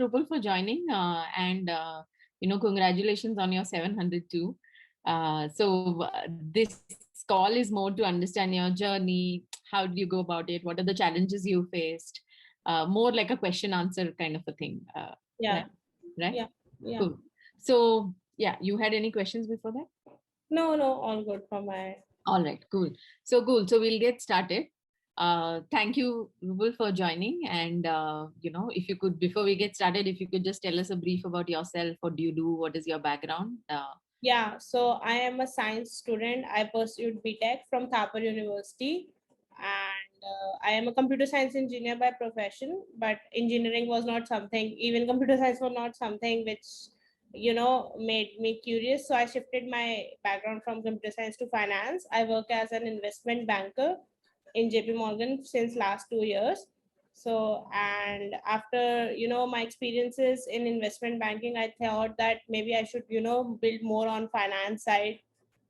Rupal, for joining. Congratulations on your 702. This call is more to understand your journey. How did you go about it? What are the challenges you faced? More like a question answer kind of a thing. Yeah. Right? Yeah. Yeah. Cool. So, yeah, you had any questions before that? No, all good from my. All right, cool. So we'll get started. Thank you, Rubal, for joining. And if you could, before we get started, if you could just tell us a brief about yourself. What do you do? What is your background? Yeah, so I am a science student. I pursued BTech from Thapar University, and I am a computer science engineer by profession. But engineering was not something, even computer science was not something which made me curious. So I shifted my background from computer science to finance. I work as an investment banker in JP Morgan since last 2 years. So, and after my experiences in investment banking, I thought that maybe I should build more on finance side.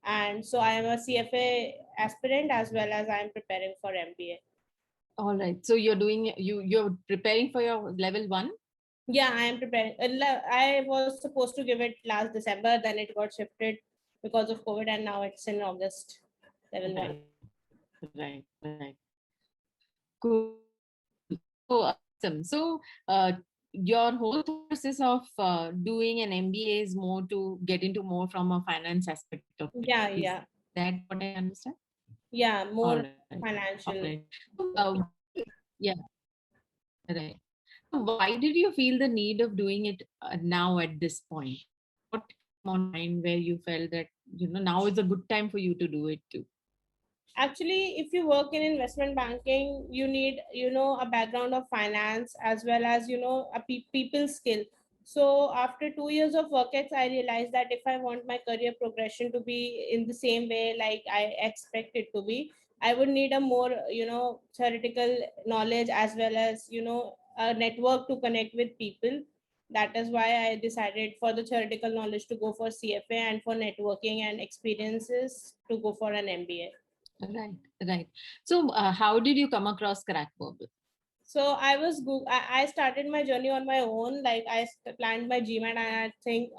And so I am a CFA aspirant as well as I am preparing for MBA. All right. So you're preparing for your level 1. Yeah, I am preparing. I was supposed to give it last December, then it got shifted because of COVID, and now it's in August level 1. Right. Cool. So awesome. So your whole process of doing an MBA is more to get into more from a finance aspect of it. Yeah. Is that what I understand? Yeah, more All financial. right. Yeah, right. So why did you feel the need of doing it now at this point? What came on mind where you felt that now is a good time for you to do it too? Actually, if you work in investment banking, you need a background of finance as well as a people skill. So after 2 years of work I realized that if I want my career progression to be in the same way like I expect it to be, I would need a more theoretical knowledge as well as a network to connect with people. That is why I decided for the theoretical knowledge to go for CFA, and for networking and experiences to go for an MBA. Right. So how did you come across Crack Verbal? So I started my journey on my own. Like planned my GMAT, and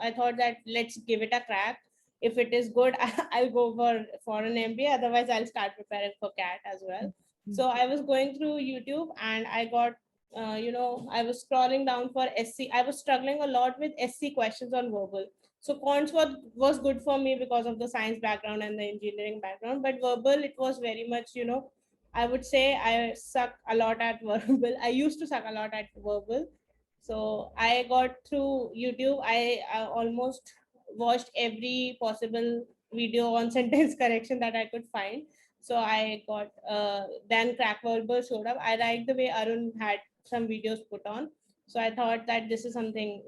I thought that let's give it a crack. If it is good, I'll go for an MBA. Otherwise, I'll start preparing for CAT as well. So I was going through YouTube, and I got I was scrolling down for SC. I was struggling a lot with SC questions on verbal. So quants was good for me because of the science background and the engineering background, but verbal, it was very much I would say I suck a lot at verbal. I used to suck a lot at verbal. So I got through YouTube. I almost watched every possible video on sentence correction that I could find. So I got then Crack Verbal showed up. I liked the way Arun had some videos put on. So I thought that this is something,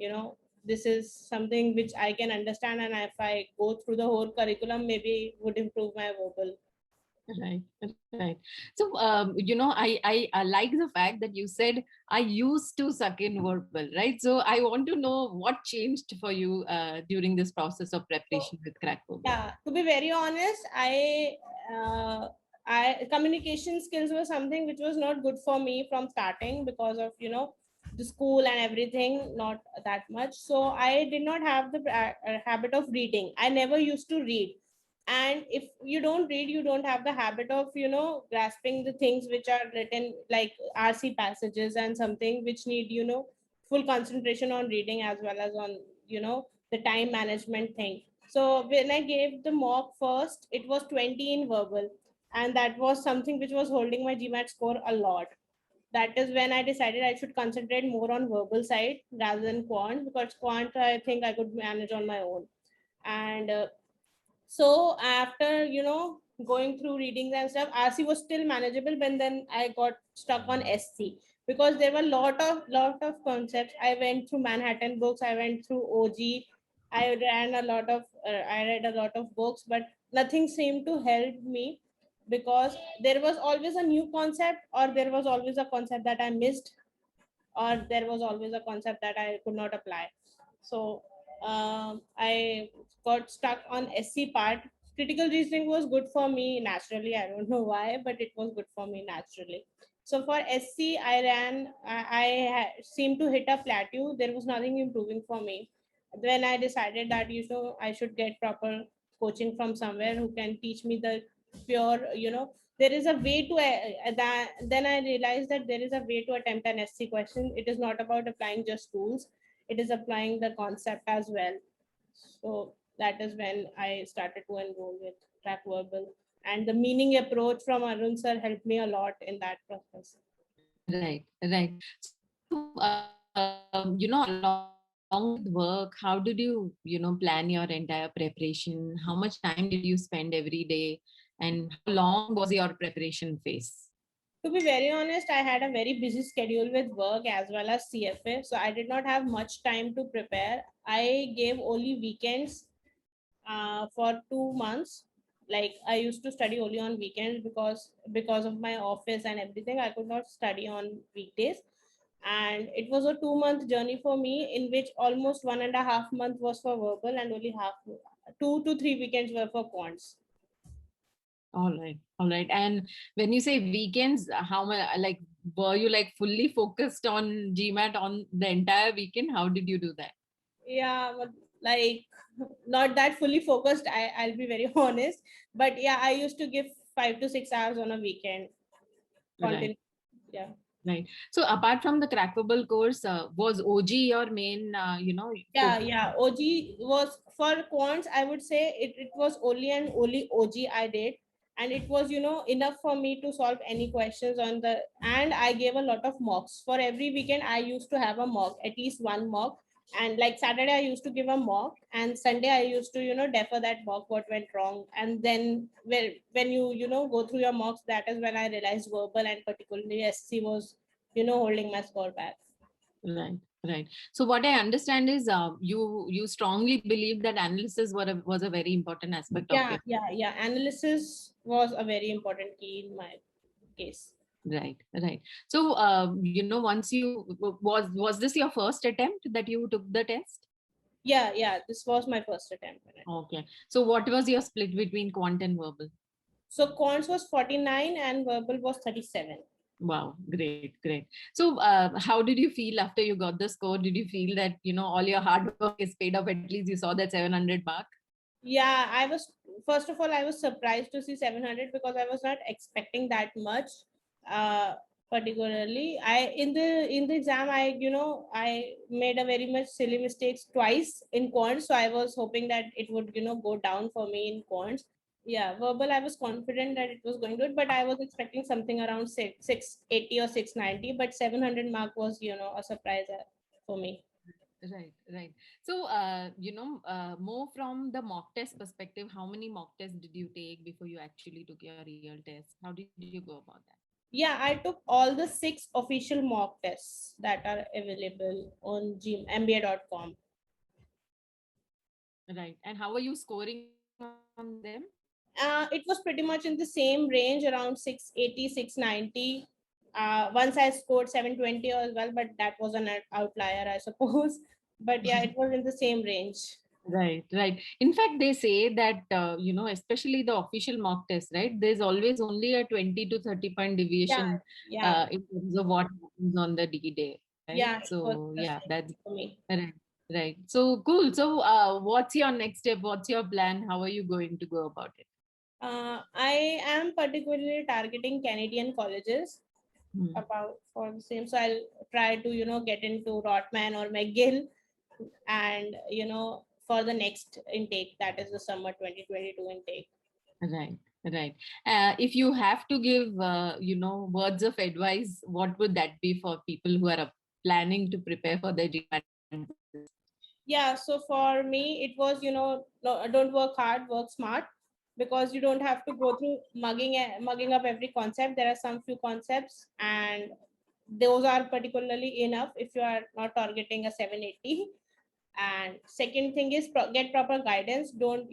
this is something which I can understand, and if I go through the whole curriculum, maybe it would improve my verbal. Right. So, I like the fact that you said I used to suck in verbal, right? So I want to know what changed for you during this process of preparation with Crack Verbal. Yeah, to be very honest, I communication skills were something which was not good for me from starting because of the school and everything, not that much. So I did not have the habit of reading. I never used to read, and if you don't read, you don't have the habit of grasping the things which are written, like RC passages and something which need full concentration on reading as well as on the time management thing. So when I gave the mock first, it was 20 in verbal, and that was something which was holding my GMAT score a lot. That is when I decided I should concentrate more on verbal side rather than quant, because quant I think I could manage on my own. And so after going through readings and stuff, RC was still manageable, but then I got stuck on SC because there were lot of concepts. I went through Manhattan books, I went through OG, I read a lot of books, but nothing seemed to help me because there was always a new concept, or there was always a concept that I missed, or there was always a concept that I could not apply. So I got stuck on SC part. Critical reasoning was good for me naturally. I don't know why, but it was good for me naturally. So for SC, I seemed to hit a plateau. There was nothing improving for me. Then I decided that, I should get proper coaching from somewhere who can teach me the pure, there is a way to, then I realized that there is a way to attempt an SC question. It is not about applying just tools, it is applying the concept as well. So that is when I started to enroll with Track Verbal. And the meaning approach from Arun sir helped me a lot in that process. Right, right. So, along with work, how did you, plan your entire preparation? How much time did you spend every day? And how long was your preparation phase? To be very honest, I had a very busy schedule with work as well as CFA. So I did not have much time to prepare. I gave only weekends for 2 months. Like I used to study only on weekends because of my office and everything. I could not study on weekdays. And it was a 2 month journey for me, in which almost 1.5 months was for verbal and only half 2 to 3 weekends were for quants. All right, all right. And when you say weekends, how much, like, were you like fully focused on GMAT on the entire weekend? How did you do that? Yeah, but like not that fully focused. I'll be very honest, but yeah, I used to give 5 to 6 hours on a weekend. Right. Continue. Yeah. Right. So apart from the Crackable course, was OG your main, Yeah, focus? yeah. OG was for quants. I would say it was only and only OG I did, and it was enough for me to solve any questions on the. And I gave a lot of mocks for every weekend. I used to have a mock, at least one mock. And like Saturday, I used to give a mock, and Sunday I used to defer that mock what went wrong. And then when you go through your mocks, that is when I realized verbal and particularly SC was holding my score back. Right, right. So what I understand is, you strongly believe that analysis was a very important aspect of Yeah, your. yeah, yeah. Analysis was a very important key in my case. Right, right. So, once was this your first attempt that you took the test? Yeah, yeah. This was my first attempt on it. Okay. So, what was your split between quant and verbal? So quants was 49 and verbal was 37. Wow, great, great. So, how did you feel after you got the score? Did you feel that all your hard work is paid off? At least you saw that 700 mark. Yeah, I was first of all I was surprised to see 700 because I was not expecting that much. Uh, Particularly, I in the exam I made a very much silly mistakes twice in quants, so I was hoping that it would go down for me in quants. Yeah, verbal I was confident that it was going good, but I was expecting something around 680 or 690, but 700 mark was a surprise for me. Right, right. So, more from the mock test perspective, how many mock tests did you take before you actually took your real test? How did you go about that? Yeah, I took all the 6 official mock tests that are available on mba.com. Right. And how are you scoring on them? It was pretty much in the same range, around 680, 690. Once I scored 720 as well, but that was an outlier, I suppose. But yeah, it was in the same range. Right, right. In fact, they say that, especially the official mock test, right? There's always only a 20 to 30 point Yeah, deviation yeah, in terms of what happens on the D day, right? yeah, it was So, the yeah, same that's for me. right, right. So, cool. So, what's your next step? What's your plan? How are you going to go about it? I am particularly targeting Canadian colleges Hmm. about for the same. So I'll try to get into Rotman or McGill, and for the next intake, that is the summer 2022 intake. Right, right. If you have to give, words of advice, what would that be for people who are planning to prepare for their GMAT? Yeah, so for me it was no, don't work hard, work smart, because you don't have to go through mugging up every concept. There are some few concepts, and those are particularly enough if you are not targeting a 780. And second thing is get proper guidance. Don't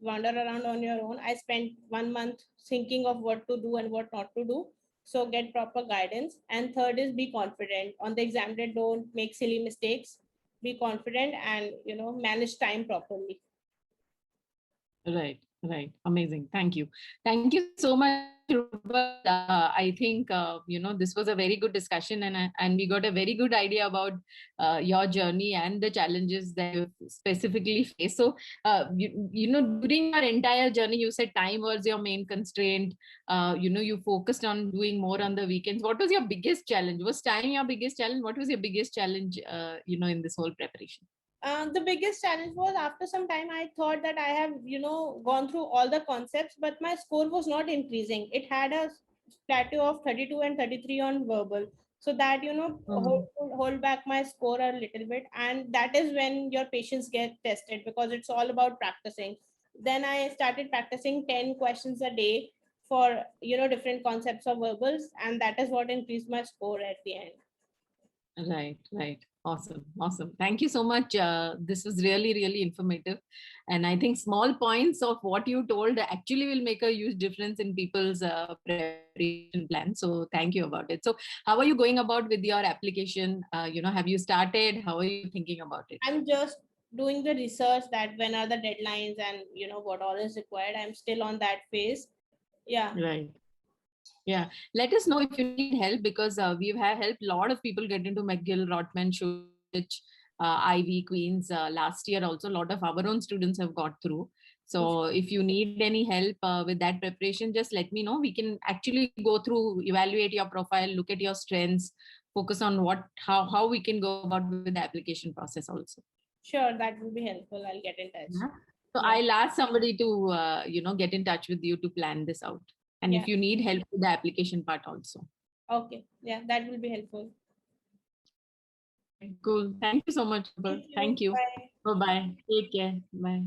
wander around on your own. I spent 1 month thinking of what to do and what not to do, so get proper guidance. And third is be confident on the exam day. Don't make silly mistakes, be confident, and manage time properly. Right, right. Amazing. Thank you. Thank you so much for Rupal. I think this was a very good discussion, and we got a very good idea about your journey and the challenges that you specifically face. So, during your entire journey, you said time was your main constraint. You focused on doing more on the weekends. What was your biggest challenge? Was time your biggest challenge? What was your biggest challenge? In this whole preparation? The biggest challenge was after some time I thought that I have gone through all the concepts, but my score was not increasing. It had a plateau of 32 and 33 on verbal, so that hold back my score a little bit, and that is when your patience get tested, because it's all about practicing. Then I started practicing 10 questions a day for different concepts of verbals, and that is what increased my score at the end. Right, right. Awesome, awesome. Thank you so much. This was really, really informative. And I think small points of what you told actually will make a huge difference in people's preparation plan. So thank you about it. So how are you going about with your application? Have you started? How are you thinking about it? I'm just doing the research that when are the deadlines and what all is required. I'm still on that phase. Yeah. Right. Yeah, let us know if you need help, because we've helped a lot of people get into McGill, Rotman, Shoreditch, Ivy, Queens last year. Also, a lot of our own students have got through. So if you need any help with that preparation, just let me know. We can actually go through, evaluate your profile, look at your strengths, focus on how we can go about with the application process also. Sure, that will be helpful. I'll get in touch. Yeah. So Yeah. I'll ask somebody to get in touch with you to plan this out. And if you need help with the application part also. Okay. Yeah, that will be helpful. Cool. Thank you so much. Thank you. Bye. Bye-bye. Take care. Bye.